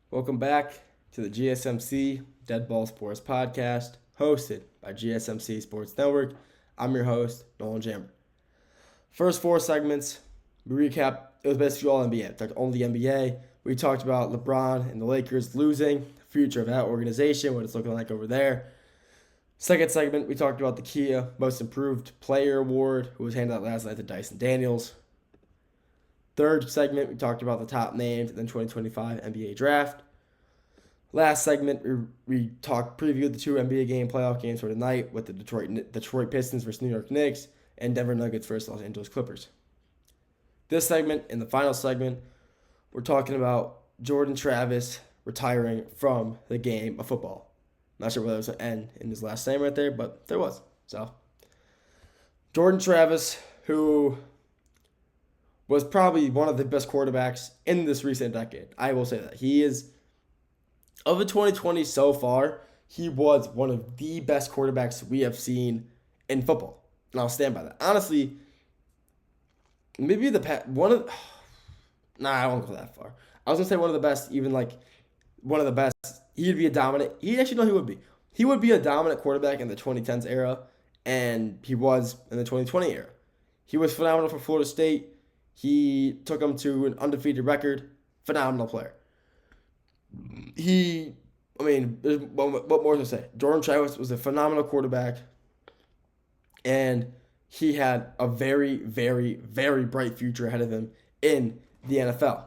Welcome back to the GSMC Dead Ball Sports Podcast, hosted by GSMC Sports Network. I'm your host, Nolan Jammer. First four segments, we recap, it was basically all NBA. In fact, only the NBA. We talked about LeBron and the Lakers losing, the future of that organization, what it's looking like over there. Second segment, we talked about the Kia Most Improved Player Award, who was handed out last night to Dyson Daniels. Third segment, we talked about the top names in the 2025 NBA Draft. Last segment, we previewed the two NBA playoff games for tonight with the Detroit Pistons versus New York Knicks and Denver Nuggets versus Los Angeles Clippers. This segment, in the final segment, we're talking about Jordan Travis retiring from the game of football. Not sure whether it was an N in his last name right there, but there was. So, Jordan Travis, who was probably one of the best quarterbacks in this recent decade. I will say that. He is, of the 2020 so far, he was one of the best quarterbacks we have seen in football. And I'll stand by that. Honestly, maybe one of, nah, I won't go that far. I was going to say one of the best, even like one of the best. He'd be a dominant, he actually, no, he would be. He would be a dominant quarterback in the 2010s era, and he was in the 2020 era. He was phenomenal for Florida State. He took them to an undefeated record. Phenomenal player. What more to say? Jordan Travis was a phenomenal quarterback, and he had a very, very, very bright future ahead of him in the NFL.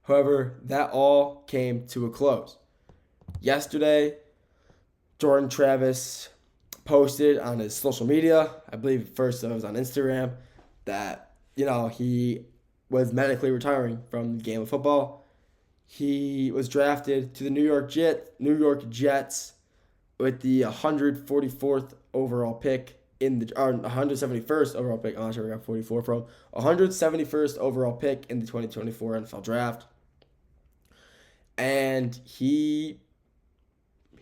However, that all came to a close. Yesterday, Jordan Travis posted on his social media, I believe first it was on Instagram, that he was medically retiring from the game of football. He was drafted to the New York Jets with the 144th overall pick in the 171st overall pick. I'm not sure where I got 44 from. 171st overall pick in the 2024 NFL Draft, and he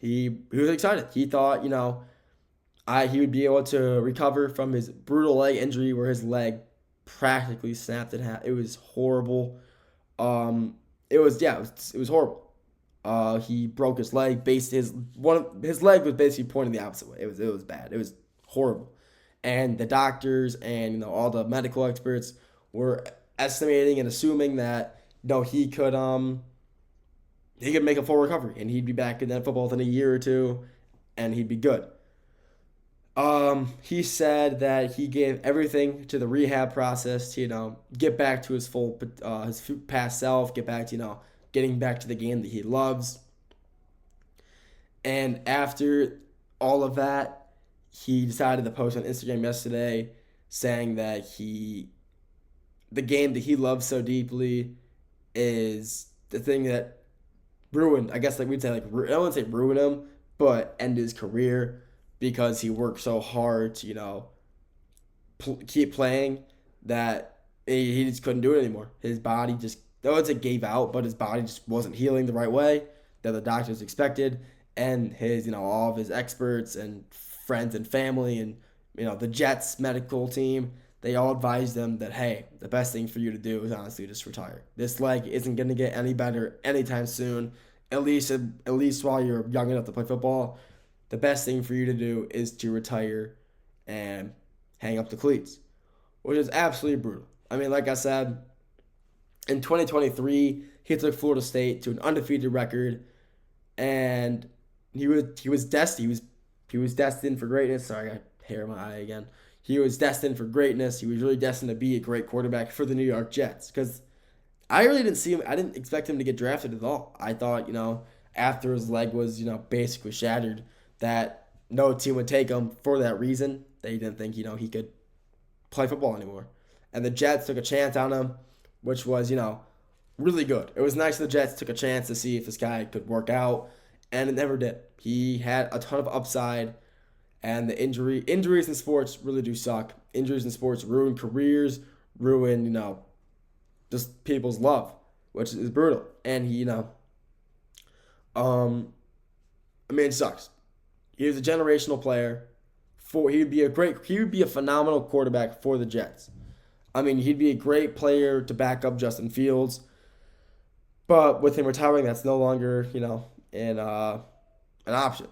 was excited. He thought he would be able to recover from his brutal leg injury where his leg practically snapped in half. It was horrible. It was horrible. He broke his leg. His leg was basically pointing the opposite way. It was bad. It was horrible. And the doctors and all the medical experts were estimating and assuming that he could make a full recovery and he'd be back in that football within a year or two, and he'd be good. He said that he gave everything to the rehab process to, get back to his his past self, get back to, getting back to the game that he loves. And after all of that, he decided to post on Instagram yesterday saying that the game that he loves so deeply is the thing that ruined, I guess, like we'd say, like, I wouldn't say ruin him, but end his career, because he worked so hard to, keep playing, that he just couldn't do it anymore. His body just, I would say gave out, but his body just wasn't healing the right way that the doctors expected. And his, all of his experts and friends and family and, the Jets medical team, they all advised them that, hey, the best thing for you to do is honestly just retire. This leg isn't going to get any better anytime soon, at least while you're young enough to play football. The best thing for you to do is to retire and hang up the cleats, which is absolutely brutal. I mean, like I said, in 2023, he took Florida State to an undefeated record, and he was destined for greatness. Sorry, I got hair in my eye again. He was destined for greatness. He was really destined to be a great quarterback for the New York Jets, because I really didn't see him. I didn't expect him to get drafted at all. I thought, after his leg was, basically shattered, that no team would take him for that reason. They didn't think, he could play football anymore. And the Jets took a chance on him, which was, really good. It was nice the Jets took a chance to see if this guy could work out, and it never did. He had a ton of upside, and the injuries in sports really do suck. Injuries in sports ruin careers, ruin, just people's love, which is brutal. And he, it sucks. He was a generational player. He would be a phenomenal quarterback for the Jets. He'd be a great player to back up Justin Fields. But with him retiring, that's no longer, an option.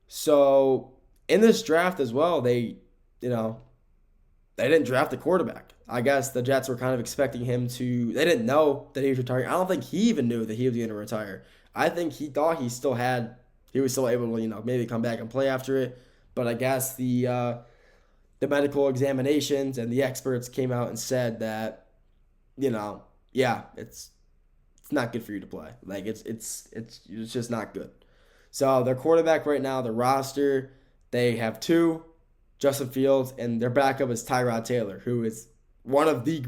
So in this draft as well, you know, they didn't draft a quarterback. I guess the Jets were kind of expecting him to. They didn't know that he was retiring. I don't think he even knew that he was going to retire. I think he thought he was still able to, maybe come back and play after it. But I guess the medical examinations and the experts came out and said that, yeah, it's not good for you to play. Like it's just not good. So their quarterback right now, their roster, they have two, Justin Fields, and their backup is Tyrod Taylor, who is one of the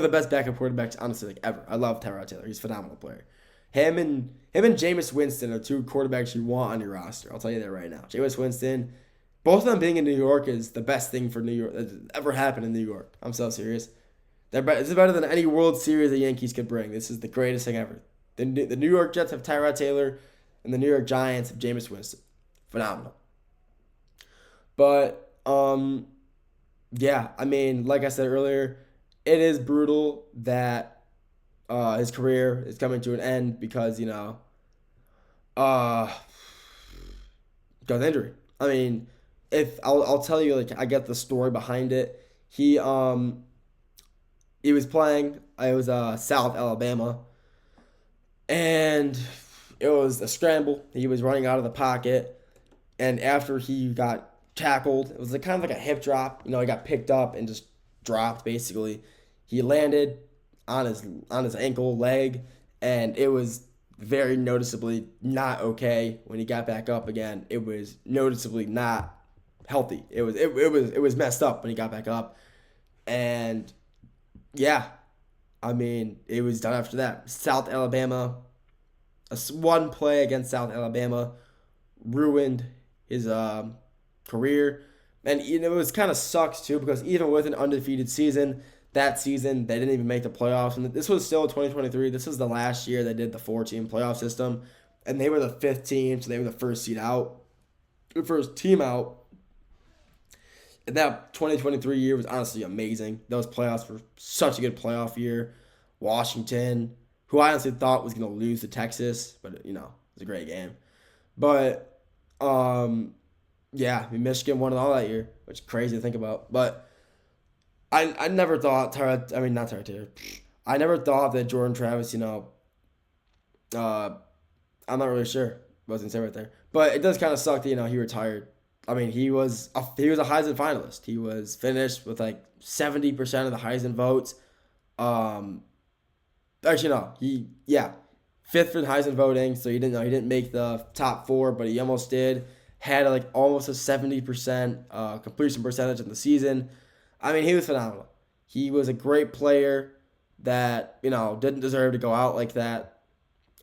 best backup quarterbacks, honestly, like ever. I love Tyrod Taylor. He's a phenomenal player. Him and Jameis Winston are two quarterbacks you want on your roster. I'll tell you that right now. Jameis Winston, both of them being in New York is the best thing for New York that's ever happened in New York. I'm so serious. This is better than any World Series the Yankees could bring. This is the greatest thing ever. The New York Jets have Tyrod Taylor, and the New York Giants have Jameis Winston. Phenomenal. But yeah, I mean, like I said earlier, it is brutal that his career is coming to an end because uh, got injury. I mean, if I'll tell you, like, I get the story behind it. He was playing. It was South Alabama, and it was a scramble. He was running out of the pocket, and after he got tackled, it was like kind of like a hip drop. He got picked up and just dropped basically. He landed on his ankle leg, and it was very noticeably not okay when he got back up again. It was noticeably not healthy. It was messed up when he got back up, and yeah, I mean it was done after that. South Alabama, one play against South Alabama ruined his career. And it was kind of sucks too because even with an undefeated season, that season they didn't even make the playoffs. And this was still 2023. This was the last year they did the 4-team playoff system, and they were the fifth team, so they were the first seed out, the first team out. And that 2023 year was honestly amazing. Those playoffs were such a good playoff year. Washington, who I honestly thought was going to lose to Texas, but it was a great game. But yeah, I mean, Michigan won it all that year, which is crazy to think about. But I never thought I mean not Tyrod Taylor. I never thought that Jordan Travis, uh, I'm not really sure. Wasn't say right there, but it does kind of suck that he retired. I mean, he was a Heisman finalist. He was finished with like 70% of the Heisman votes. Um, Actually, no, fifth for the Heisman voting, so he didn't make the top four, but he almost did. Had like almost a 70% completion percentage in the season. I mean, he was phenomenal. He was a great player that didn't deserve to go out like that,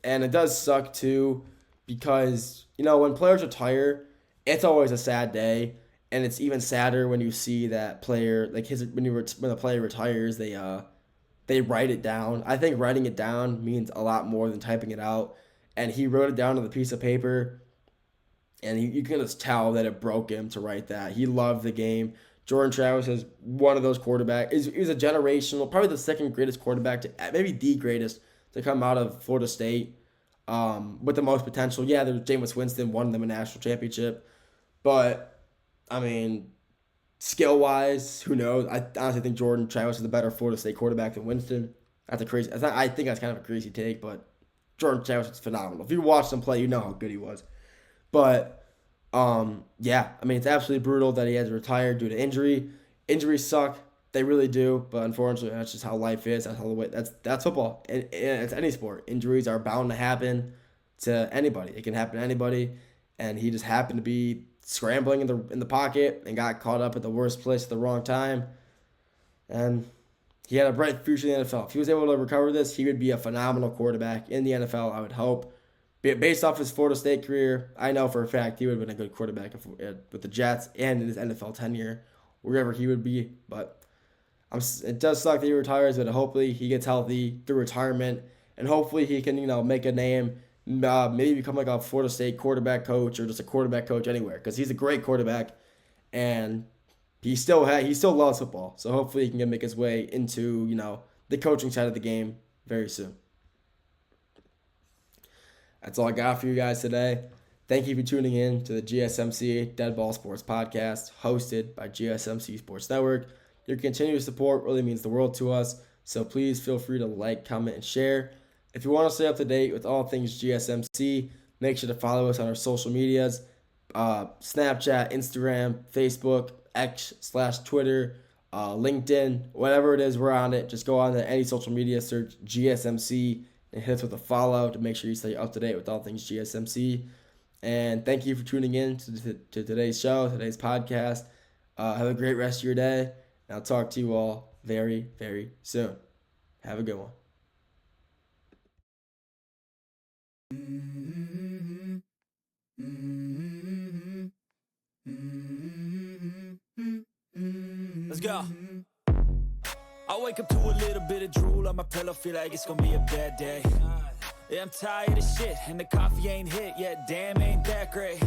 and it does suck too because when players retire, it's always a sad day, and it's even sadder when you see that player like when the player retires, they write it down. I think writing it down means a lot more than typing it out. And he wrote it down on the piece of paper, and you can just tell that it broke him to write that. He loved the game. Jordan Travis is one of those quarterbacks. He's a generational, probably the second greatest quarterback maybe the greatest to come out of Florida State with the most potential. Yeah, there's Jameis Winston, won them a national championship. But, I mean, skill wise, who knows? I honestly think Jordan Travis is a better Florida State quarterback than Winston. That's a crazy. I think that's kind of a crazy take, but Jordan Travis is phenomenal. If you watch him play, you know how good he was. But yeah, I mean it's absolutely brutal that he had to retire due to injury. Injuries suck, they really do. But unfortunately, that's just how life is. That's how the way. That's football. And it's any sport. Injuries are bound to happen to anybody. It can happen to anybody, and he just happened to be scrambling in the pocket and got caught up at the worst place at the wrong time. And he had a bright future in the NFL. If he was able to recover this, he would be a phenomenal quarterback in the NFL, I would hope. Based off his Florida State career, I know for a fact he would have been a good quarterback with the Jets and in his NFL tenure, wherever he would be. But it does suck that he retires, but hopefully he gets healthy through retirement, and hopefully he can make a name, maybe become like a Florida State quarterback coach or just a quarterback coach anywhere, because he's a great quarterback, and he still loves football. So hopefully he can make his way into the coaching side of the game very soon. That's all I got for you guys today. Thank you for tuning in to the GSMC Dead Ball Sports Podcast, hosted by GSMC Sports Network. Your continued support really means the world to us, so please feel free to like, comment, and share. If you want to stay up to date with all things GSMC, make sure to follow us on our social medias, Snapchat, Instagram, Facebook, X/Twitter, LinkedIn, whatever it is, we're on it. Just go on to any social media, search GSMC, and hit us with a follow to make sure you stay up to date with all things GSMC. And thank you for tuning in to today's show, today's podcast. Have a great rest of your day, and I'll talk to you all very, very soon. Have a good one. Let's go. I wake up to a little bit of drool on my pillow, feel like it's gonna be a bad day. Yeah, I'm tired of shit, and the coffee ain't hit yet, damn, ain't that great.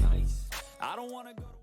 I don't wanna go to